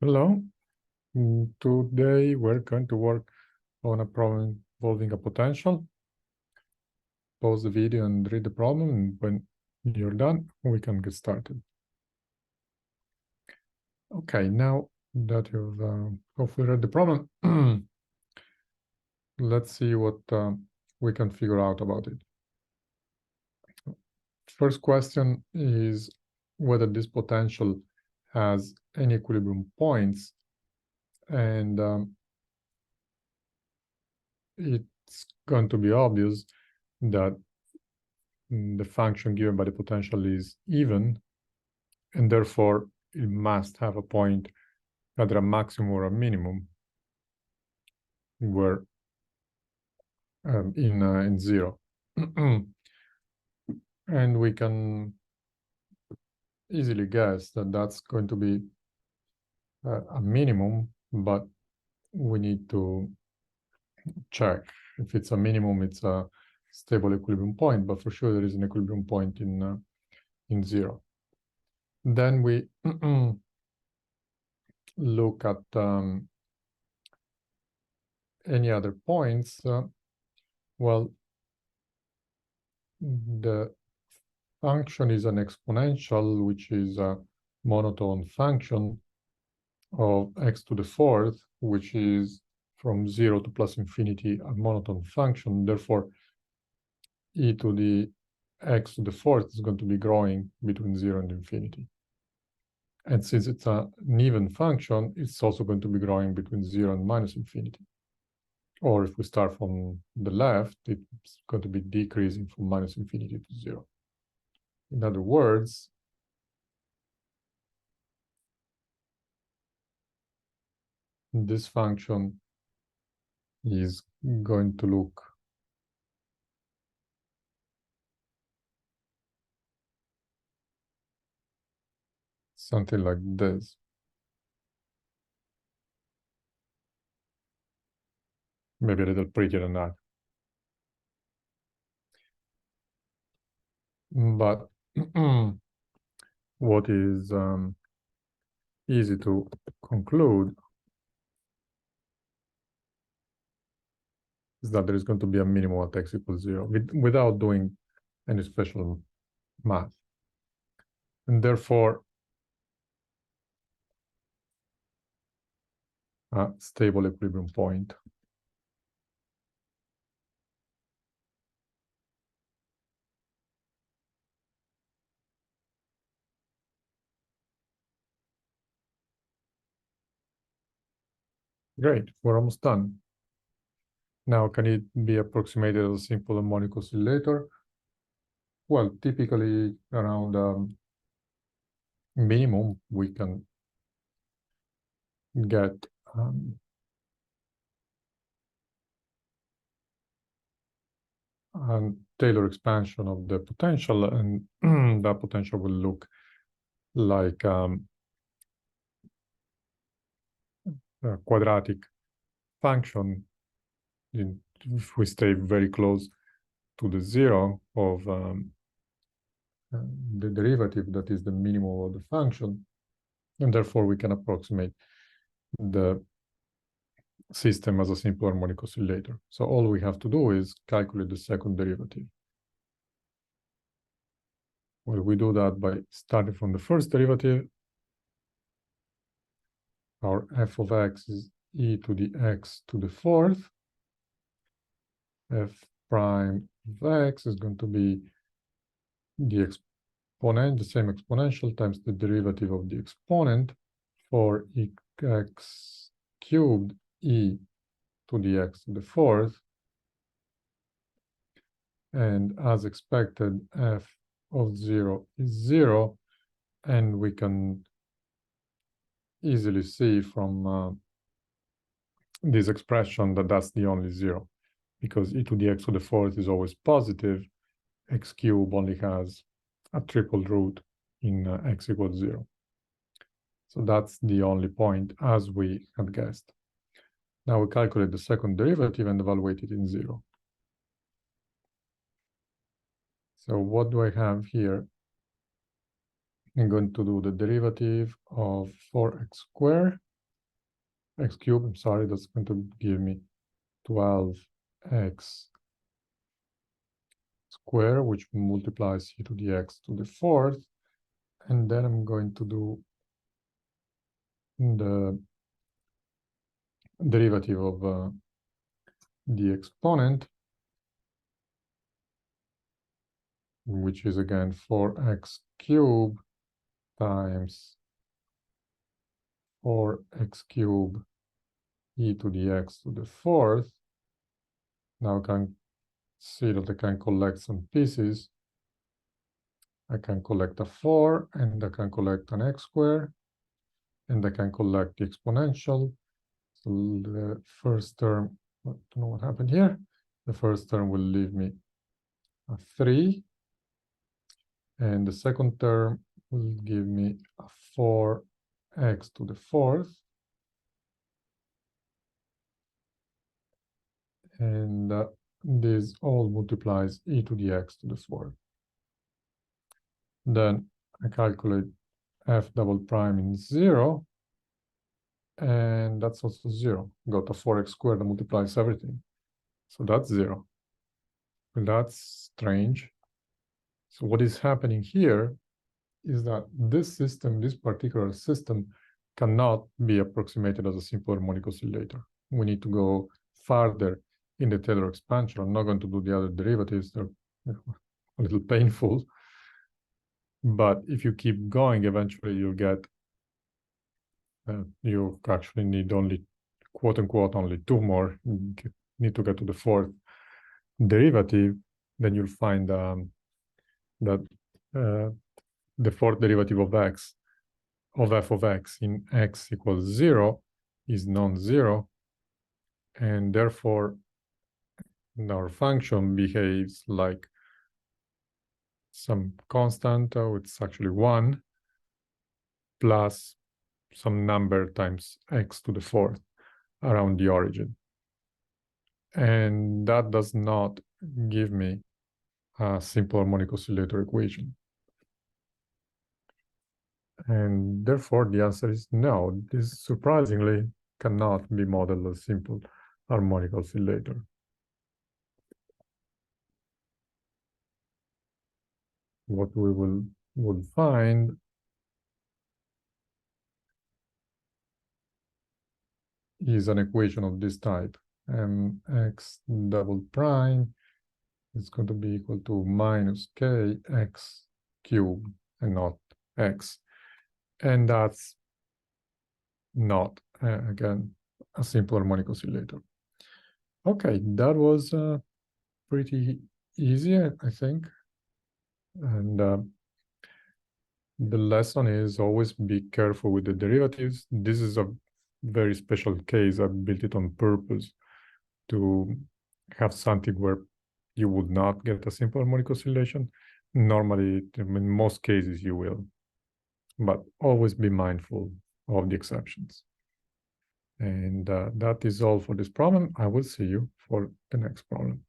Hello. Today we're going to work on a problem involving a potential. Pause the video and read the problem, and when you're done, we can get started. Okay, now that you've hopefully read the problem, let's see what we can figure out about it. First question is whether this potential has any equilibrium points, and it's going to be obvious that the function given by the potential is even, and therefore it must have a point either a maximum or a minimum where in zero. And we can easily guess that that's going to be a minimum, but we need to check. If it's a minimum, it's a stable equilibrium point, but for sure there is an equilibrium point in zero. Then we look at any other points. Well, the function is an exponential, which is a monotone function of x to the fourth, which is from 0 to plus infinity, a monotone function. Therefore, e to the x to the fourth is going to be growing between 0 and infinity. And since it's an even function, it's also going to be growing between 0 and minus infinity. Or if we start from the left, it's going to be decreasing from minus infinity to 0. In other words, this function is going to look something like this. Maybe a little prettier than that. But what is easy to conclude is that there is going to be a minimum at x equals 0 without doing any special math. And therefore, a stable equilibrium point Great, we're almost done. Now, can it be approximated as a simple harmonic oscillator? Well, typically around minimum, we can get a Taylor expansion of the potential, and that potential will look like a quadratic function if we stay very close to the zero of the derivative, that is the minimum of the function, and therefore we can approximate the system as a simple harmonic oscillator. So all we have to do is calculate the second derivative. Well, we do that by starting from the first derivative. Our f of x is e to the x to the fourth. F prime of x is going to be the exponent, the same exponential times the derivative of the exponent for x cubed e to the x to the fourth. And as expected, f of 0 is 0, and we can easily see from this expression that that's the only 0, because e to the x to the fourth is always positive. X cubed only has a triple root in x equals 0. So that's the only point, as we had guessed. Now we calculate the second derivative and evaluate it in 0. So what do I have here? I'm going to do the derivative of 4x squared x cubed, I'm sorry, that's going to give me 12x square, which multiplies e to the x to the fourth. And then I'm going to do the derivative of the exponent, which is again 4x cubed times 4x cubed e to the x to the fourth. Now I can see that I can collect some pieces. I can collect a 4, and I can collect an x squared, and I can collect the exponential. So the first term, I don't know what happened here. The first term will leave me a 3, and the second term will give me a 4x to the fourth. And this all multiplies e to the x to the fourth. Then I calculate f double prime in 0, and that's also 0. Got a 4x squared that multiplies everything. So that's 0. And that's strange. So what is happening here is that this system, this particular system, cannot be approximated as a simple harmonic oscillator. We need to go farther in the Taylor expansion. I'm not going to do the other derivatives. They're a little painful. But if you keep going, eventually you'll get, you actually need only, quote unquote, only 2 more. You need to get to the fourth derivative. Then you'll find that the fourth derivative of x, of f of x in x equals 0 is non-zero. And therefore, our function behaves like some constant, it's actually 1, plus some number times x to the fourth around the origin. And that does not give me a simple harmonic oscillator equation. And therefore, the answer is no. This surprisingly cannot be modeled as simple harmonic oscillator. What we will find is an equation of this type. Mx double prime is going to be equal to minus kx cubed and not x. And that's not, again, a simple harmonic oscillator. Okay, that was pretty easy, I think. And the lesson is always be careful with the derivatives. This is a very special case. I built it on purpose to have something where you would not get a simple harmonic oscillation. Normally, in most cases, you will. But always be mindful of the exceptions. And that is all for this problem. I will see you for the next problem.